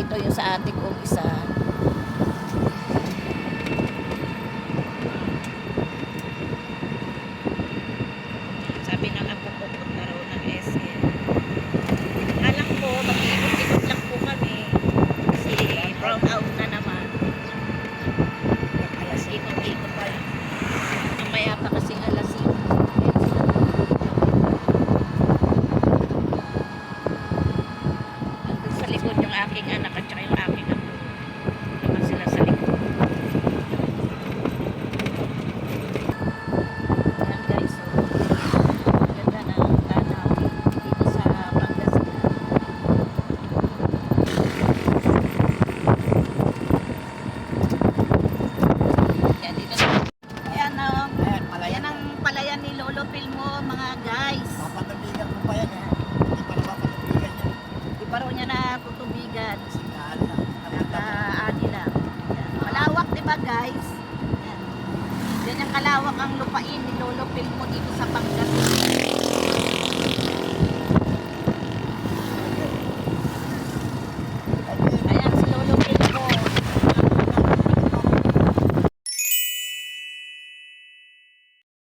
Ito yung sa ate kong isa. Sabi ng apo ko, punta raw ng SM. Alam ko, mag-iikot-ikot lang po kami. Kasi brown out na naman. Alas ikot-ikot pa lang. Mamaya pa kasi alas ikot. Nandun sa likod yung aking anak at saka yung aking apo. Naman sila sa likod.